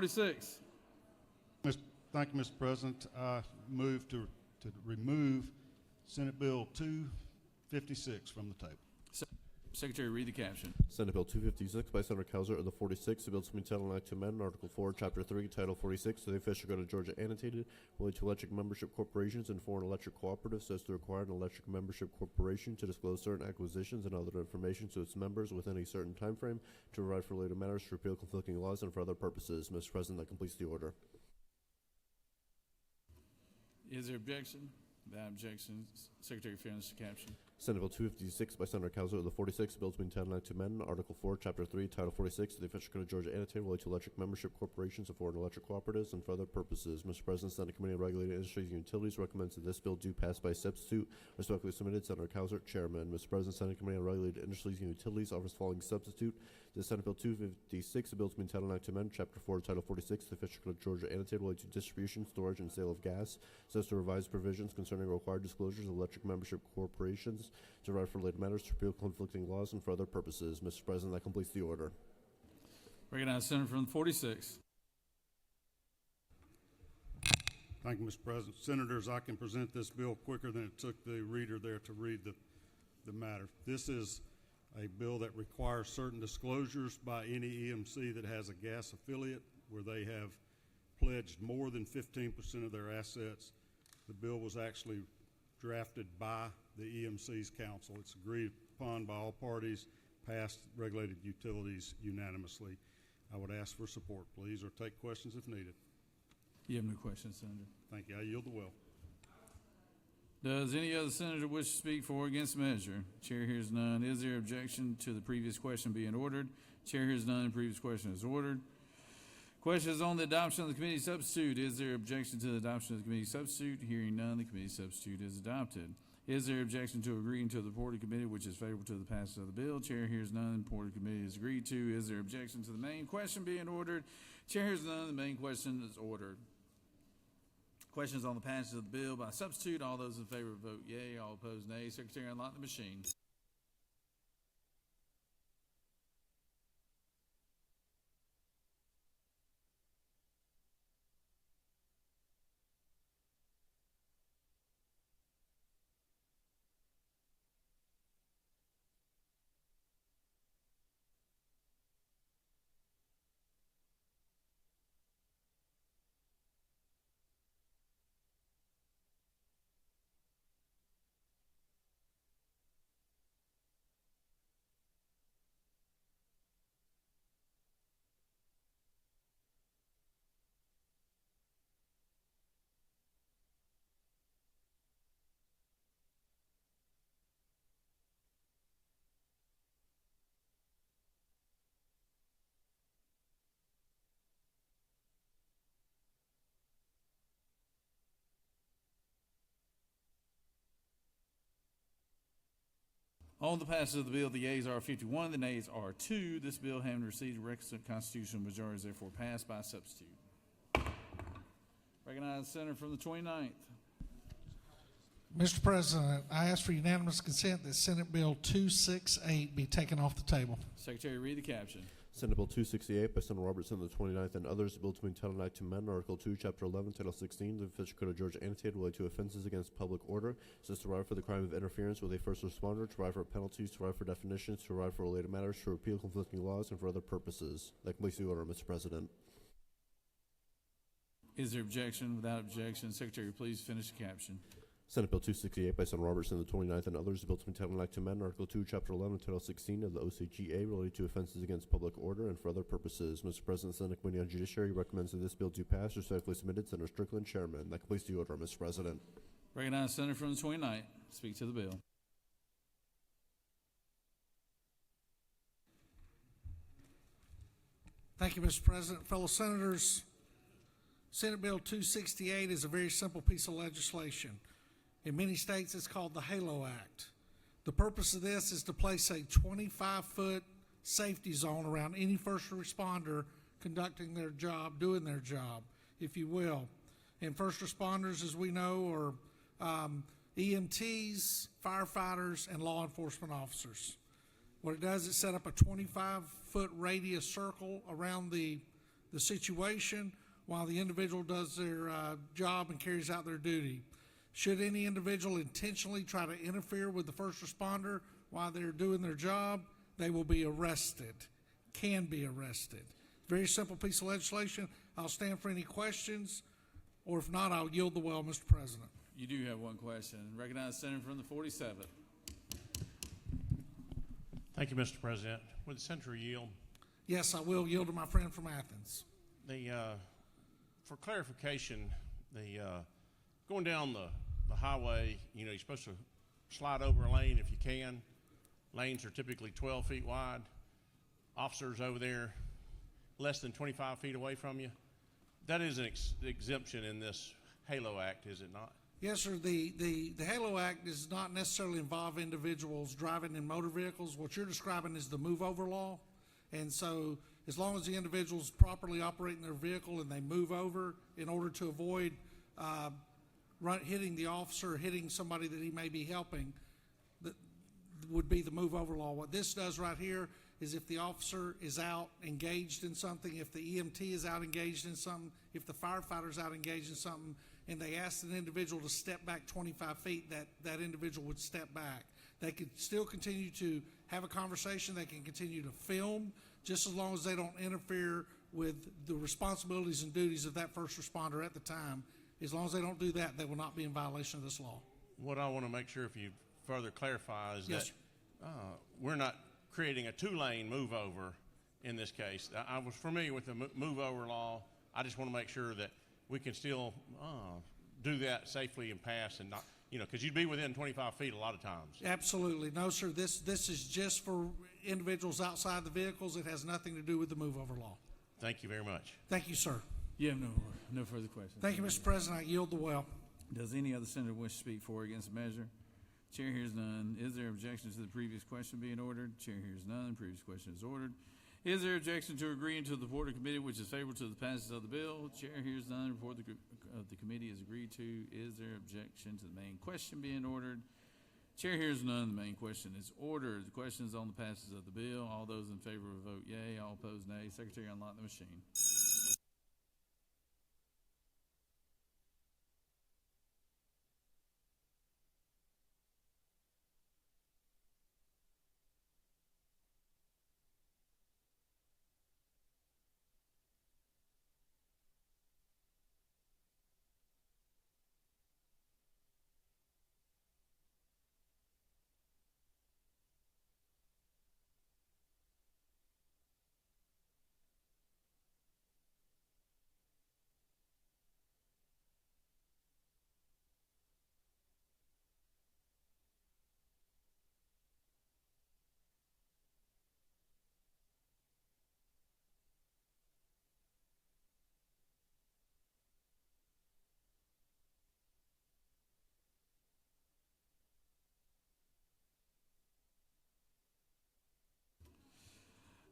46. Thank you, Mr. President. I move to remove Senate Bill 256 from the table. Secretary, read the caption. Senate Bill 256 by Senator Cowser of the 46th, a bill to be entitled Act to amend Article 4, Chapter 3, Title 46 to the official code of Georgia annotated related to electric membership corporations and foreign electric cooperatives so as to require an electric membership corporation to disclose certain acquisitions and other information to its members within a certain time frame, to provide for related matters, to repeal conflicting laws, and for other purposes. Mr. President, that completes the order. Is there objection? Without objection, Secretary, finish the caption. Senate Bill 256 by Senator Cowser of the 46th, a bill to be entitled Act to amend Article 4, Chapter 3, Title 46 to the official code of Georgia annotated related to electric membership corporations and foreign electric cooperatives and for other purposes. Mr. President, Senate Committee on Regulated Industries and Utilities recommends that this bill do pass by substitute. Respectfully submitted, Senator Cowser, Chairman. Mr. President, Senate Committee on Regulated Industries and Utilities offers the following substitute. The Senate Bill 256, a bill to be entitled Act to amend Chapter 4, Title 46 to the official code of Georgia annotated related to distribution, storage, and sale of gas, so as to revise provisions concerning required disclosures of electric membership corporations to provide for related matters, to repeal conflicting laws, and for other purposes. Mr. President, that completes the order. Recognize Senator from the 46. Thank you, Mr. President. Senators, I can present this bill quicker than it took the reader there to read the matter. This is a bill that requires certain disclosures by any EMC that has a gas affiliate where they have pledged more than 15% of their assets. The bill was actually drafted by the EMC's council. It's agreed upon by all parties, passed regulated utilities unanimously. I would ask for support, please, or take questions if needed. You have no questions, Senator. Thank you. I yield the will. Does any other senator wish to speak for or against the measure? Chair hears none. Is there objection to the previous question being ordered? Chair hears none. The previous question is ordered. Question is on the adoption of the committee substitute. Is there objection to the adoption of the committee substitute? Hearing none, the committee substitute is adopted. Is there objection to agreeing to the report of committee which is favorable to the passage of the bill? Chair hears none. The report of committee is agreed to. Is there objection to the main question being ordered? Chair hears none. The main question is ordered. Questions on the passage of the bill by substitute. All those in favor vote yea. All opposed nay. Secretary, unlock the machine. On the passage of the bill, the yeas are 51, the nays are 2. This bill, having received a requisite constitutional majority, is therefore passed by substitute. Recognize the senator from the 29th. Mr. President, I ask for unanimous consent that Senate Bill 268 be taken off the table. Secretary, read the caption. Senate Bill 268 by Senator Robertson of the 29th and others, a bill to be entitled Act to amend Article 2, Chapter 11, Title 16, the official code of Georgia annotated related to offenses against public order, so as to provide for the crime of interference with a first responder, to provide for penalties, to provide for definitions, to provide for related matters, to repeal conflicting laws, and for other purposes. That completes the order, Mr. President. Is there objection? Without objection, Secretary, please finish the caption. Senate Bill 268 by Senator Robertson of the 29th and others, a bill to be entitled Act to amend Article 2, Chapter 11, Title 16 of the OCGA related to offenses against public order and for other purposes. Mr. President, the Senate Committee on Judiciary recommends that this bill do pass. Respectfully submitted, Senator Strickland, Chairman. That completes the order, Mr. President. Recognize the senator from the 29th. Speak to the bill. Thank you, Mr. President. Fellow senators, Senate Bill 268 is a very simple piece of legislation. In many states, it's called the HALO Act. The purpose of this is to place a 25-foot safety zone around any first responder conducting their job, doing their job, if you will. And first responders, as we know, are EMTs, firefighters, and law enforcement officers. What it does is set up a 25-foot radius circle around the the situation while the individual does their job and carries out their duty. Should any individual intentionally try to interfere with the first responder while they're doing their job, they will be arrested, can be arrested. Very simple piece of legislation. I'll stand for any questions, or if not, I'll yield the well, Mr. President. You do have one question. Recognize the senator from the 47th. Thank you, Mr. President. Would the senator yield? Yes, I will yield to my friend from Athens. For clarification, going down the highway, you're supposed to slide over a lane if you can. Lanes are typically 12 feet wide. Officers over there less than 25 feet away from you. That is an exemption in this HALO Act, is it not? Yes, sir. The HALO Act does not necessarily involve individuals driving in motor vehicles. What you're describing is the move over law. And so as long as the individual's properly operating their vehicle and they move over in order to avoid hitting the officer or hitting somebody that he may be helping, that would be the move over law. What this does right here is if the officer is out engaged in something, if the EMT is out engaged in something, if the firefighter's out engaged in something, and they ask an individual to step back 25 feet, that individual would step back. They could still continue to have a conversation. They can continue to film, just as long as they don't interfere with the responsibilities and duties of that first responder at the time. As long as they don't do that, they will not be in violation of this law. What I want to make sure if you further clarify is Yes, that we're not creating a two-lane move over in this case. I was familiar with the move over law. I just want to make sure that we can still do that safely and pass and not, because you'd be within 25 feet a lot of times. Absolutely. No, sir. This is just for individuals outside the vehicles. It has nothing to do with the move over law. Thank you very much. Thank you, sir. You have no further questions. Thank you, Mr. President. I yield the well. Does any other senator wish to speak for or against the measure? Chair hears none. Is there objection to the previous question being ordered? Chair hears none. Previous question is ordered. Is there objection to agreeing to the report of committee which is favorable to the passage of the bill? Chair hears none. Report of the committee is agreed to. Is there objection to the main question being ordered? Chair hears none. The main question is ordered. The question is on the passage of the bill. All those in favor will vote yea. All opposed, nay. Secretary, unlock the machine.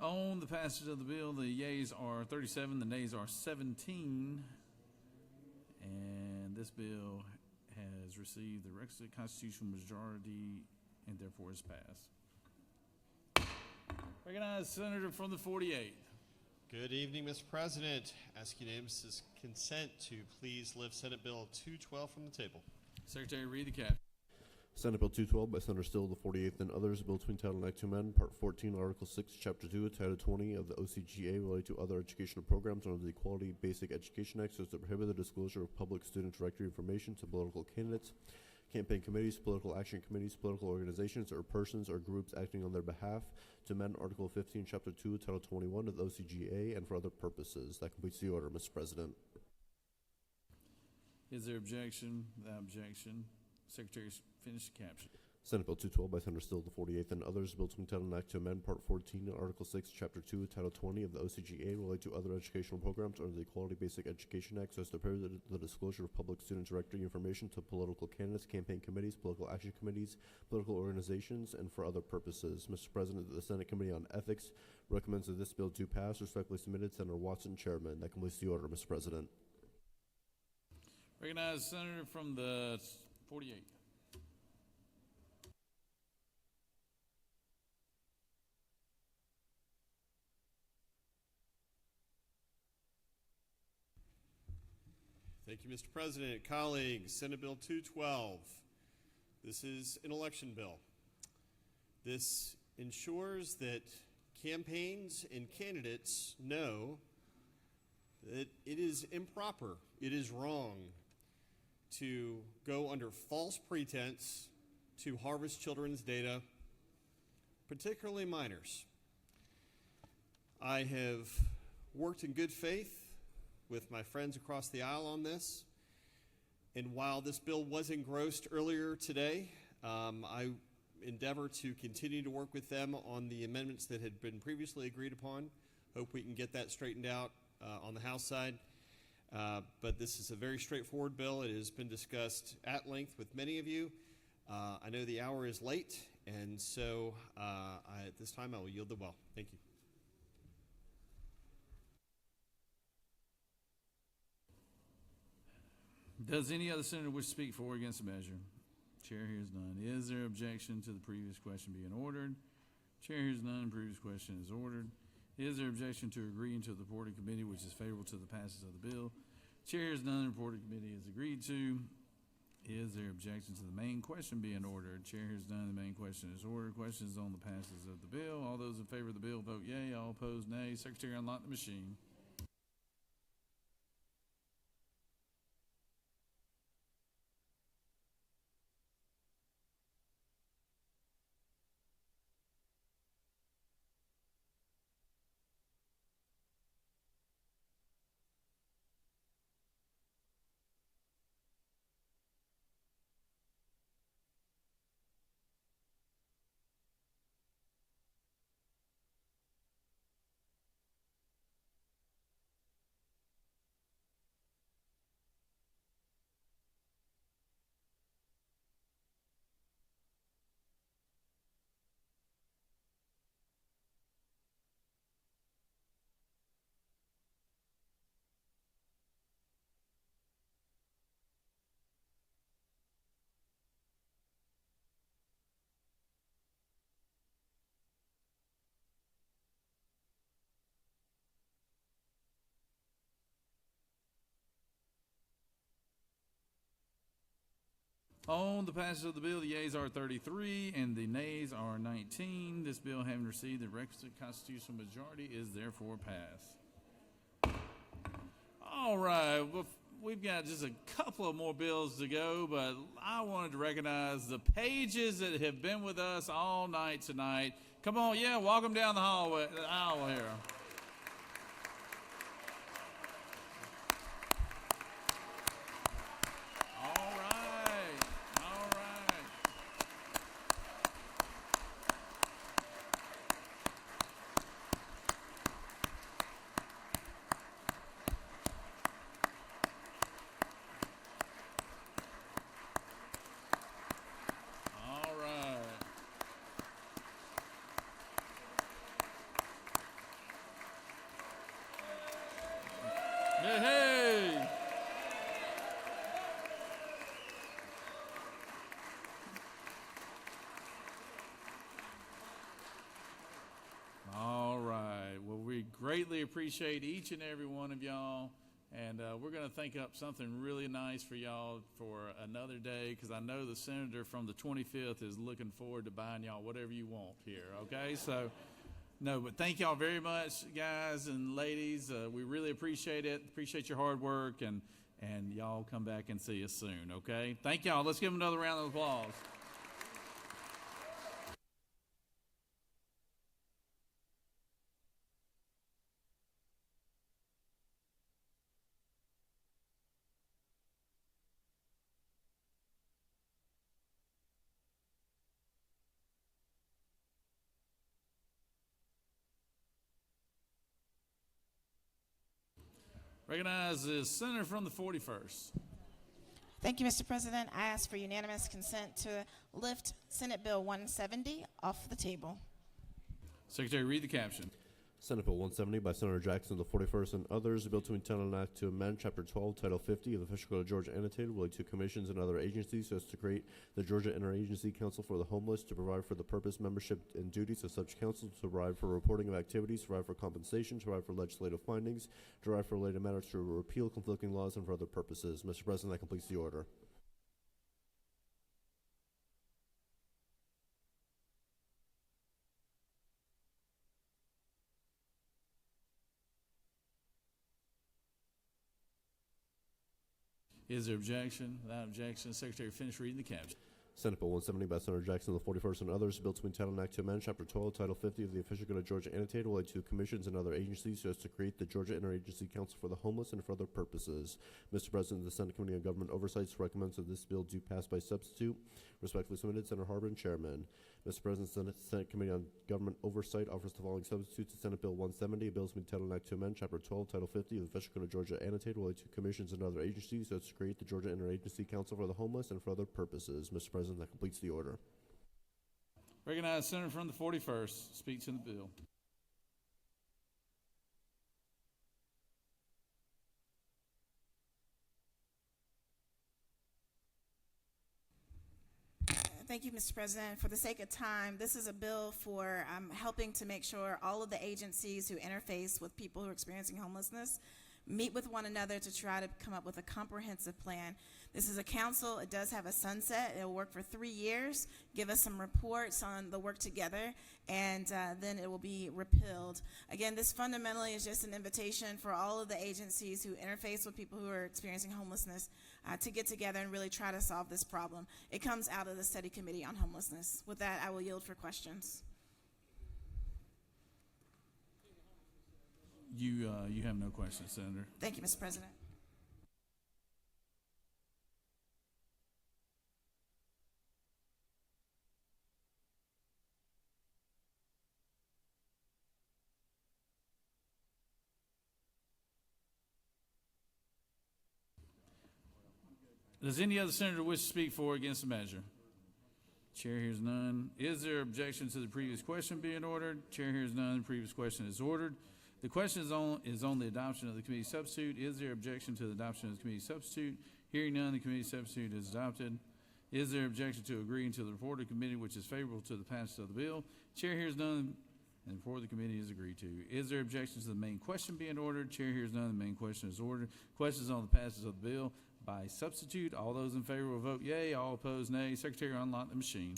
On the passage of the bill, the yeas are 37, the nays are 17, and this bill has received the requisite constitutional majority and therefore is passed. Recognize Senator from the 48th. Good evening, Mr. President. Ask unanimous consent to please lift Senate Bill 212 from the table. Secretary, read the caption. Senate Bill 212 by Senator Still, the 48th, and others, a bill to entitle an act to amend Part 14, Article 6, Chapter 2, Title 20 of the OCGA related to other educational programs under the Equality Basic Education Act so as to prohibit the disclosure of public student directory information to political candidates, campaign committees, political action committees, political organizations, or persons or groups acting on their behalf, to amend Article 15, Chapter 2, Title 21 of the OCGA, and for other purposes. That completes the order, Mr. President. Is there objection? Without objection. Secretary, finish the caption. Senate Bill 212 by Senator Still, the 48th, and others, a bill to entitle an act to amend Part 14, Article 6, Chapter 2, Title 20 of the OCGA related to other educational programs under the Equality Basic Education Act so as to prohibit the disclosure of public student directory information to political candidates, campaign committees, political action committees, political organizations, and for other purposes. Mr. President, the Senate Committee on Ethics recommends that this bill do pass. Respectfully submitted, Senator Watson, Chairman. That completes the order, Mr. President. Recognize Senator from the 48th. Thank you, Mr. President. Colleagues, Senate Bill 212. This is an election bill. This ensures that campaigns and candidates know that it is improper, it is wrong to go under false pretense to harvest children's data, particularly minors. I have worked in good faith with my friends across the aisle on this, and while this bill was engrossed earlier today, I endeavor to continue to work with them on the amendments that had been previously agreed upon. Hope we can get that straightened out on the House side. But this is a very straightforward bill. It has been discussed at length with many of you. I know the hour is late, and so at this time I will yield the well. Thank you. Does any other senator wish to speak for or against the measure? Chair hears none. Is there objection to the previous question being ordered? Chair hears none. Previous question is ordered. Is there objection to agreeing to the reporting committee which is favorable to the passage of the bill? Chair hears none. Reporting committee is agreed to. Is there objection to the main question being ordered? Chair hears none. The main question is ordered. Questions on the passage of the bill. All those in favor of the bill vote yea. All opposed nay. Secretary, unlock the machine. On the passage of the bill, the yeas are 33 and the nays are 19. This bill, having received the requisite constitutional majority, is therefore passed. All right, well, we've got just a couple of more bills to go, but I wanted to recognize the pages that have been with us all night tonight. Come on, yeah, walk them down the hallway, the aisle here. Hey, hey. All right. Well, we greatly appreciate each and every one of y'all. And we're going to think up something really nice for y'all for another day, because I know the senator from the 25th is looking forward to buying y'all whatever you want here, okay? So, no, but thank y'all very much, guys and ladies. We really appreciate it. Appreciate your hard work, and y'all come back and see us soon, okay? Thank y'all. Let's give them another round of applause. Recognize the senator from the 41st. Thank you, Mr. President. I ask for unanimous consent to lift Senate Bill 170 off the table. Secretary, read the caption. Senate Bill 170 by Senator Jackson, the 41st, and others, a bill to entitle an act to amend Chapter 12, Title 50 of the Official Code of Georgia annotated relating to commissions and other agencies so as to create the Georgia Interagency Council for the Homeless to provide for the purpose, membership, and duties of such council, to provide for reporting of activities, to provide for compensation, to provide for legislative findings, to provide for related matters, to repeal conflicting laws, and for other purposes. Mr. President, that completes the order. Is there objection? Without objection, Secretary finish reading the caption. Senate Bill 170 by Senator Jackson, the 41st, and others, a bill to entitle an act to amend Chapter 12, Title 50 of the Official Code of Georgia annotated relating to commissions and other agencies so as to create the Georgia Interagency Council for the Homeless and for other purposes. Mr. President, the Senate Committee on Government Oversight recommends that this bill do pass by substitute. Respectfully submitted, Senator Harbin, Chairman. Mr. President, the Senate Committee on Government Oversight offers the following substitutes to Senate Bill 170, a bill to be entitled an act to amend Chapter 12, Title 50 of the Official Code of Georgia annotated relating to commissions and other agencies so as to create the Georgia Interagency Council for the Homeless and for other purposes. Mr. President, that completes the order. Recognize Senator from the 41st. Speaks in the bill. Thank you, Mr. President. For the sake of time, this is a bill for helping to make sure all of the agencies who interface with people who are experiencing homelessness meet with one another to try to come up with a comprehensive plan. This is a council. It does have a sunset. It will work for 3 years, give us some reports on the work together, and then it will be repealed. Again, this fundamentally is just an invitation for all of the agencies who interface with people who are experiencing homelessness to get together and really try to solve this problem. It comes out of the Study Committee on Homelessness. With that, I will yield for questions. You have no questions, Senator. Thank you, Mr. President. Does any other senator wish to speak for or against the measure? Chair hears none. Is there objection to the previous question being ordered? Chair hears none. The previous question is ordered. The question is on the adoption of the committee substitute. Is there objection to the adoption of the committee substitute? Hearing none, the committee substitute is adopted. Is there objection to agreeing to the report of the committee which is favorable to the passage of the bill? Chair hears none, and the report of the committee is agreed to. Is there objection to the main question being ordered? Chair hears none. The main question is ordered. Questions on the passage of the bill by substitute. All those in favor will vote yea. All opposed, nay. Secretary, unlock the machine.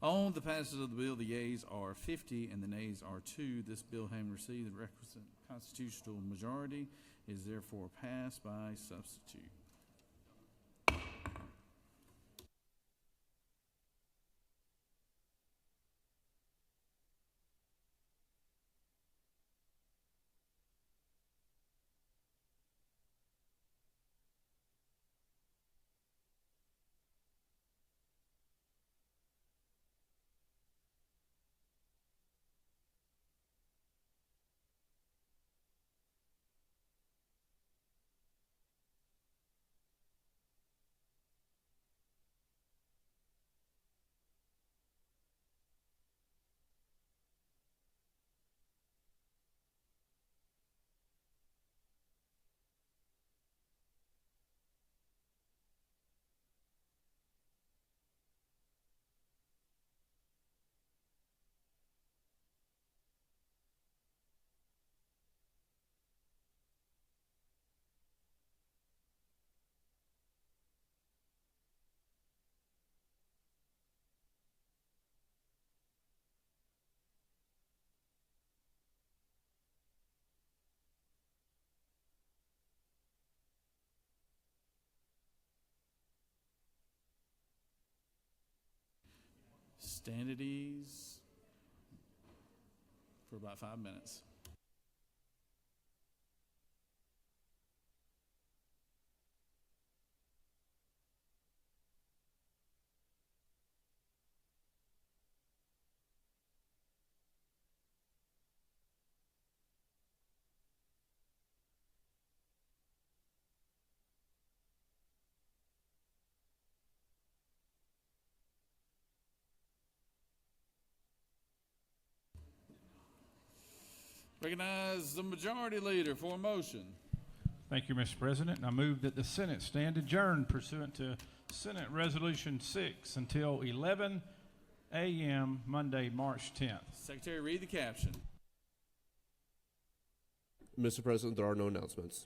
On the passage of the bill, the yeas are 50 and the nays are 2. This bill, having received the requisite constitutional majority, is therefore passed by substitute. Stand at ease for about 5 minutes. Recognize the majority leader for a motion. Thank you, Mr. President. I move that the Senate stand adjourned pursuant to Senate Resolution 6 until 11 a.m. Monday, March 10th. Secretary, read the caption. Mr. President, there are no announcements.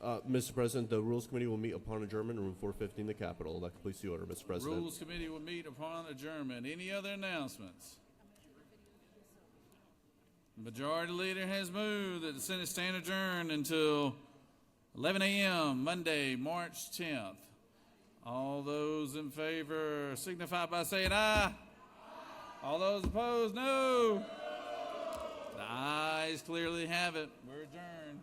Mr. President, the Rules Committee will meet upon adjournment in room 450 in the Capitol. That completes the order, Mr. President. Rules Committee will meet upon adjournment. Any other announcements? Majority Leader has moved that the Senate stand adjourned until 11 a.m. Monday, March 10th. All those in favor signify by saying aye. All those opposed, no. The ayes clearly have it. We're adjourned.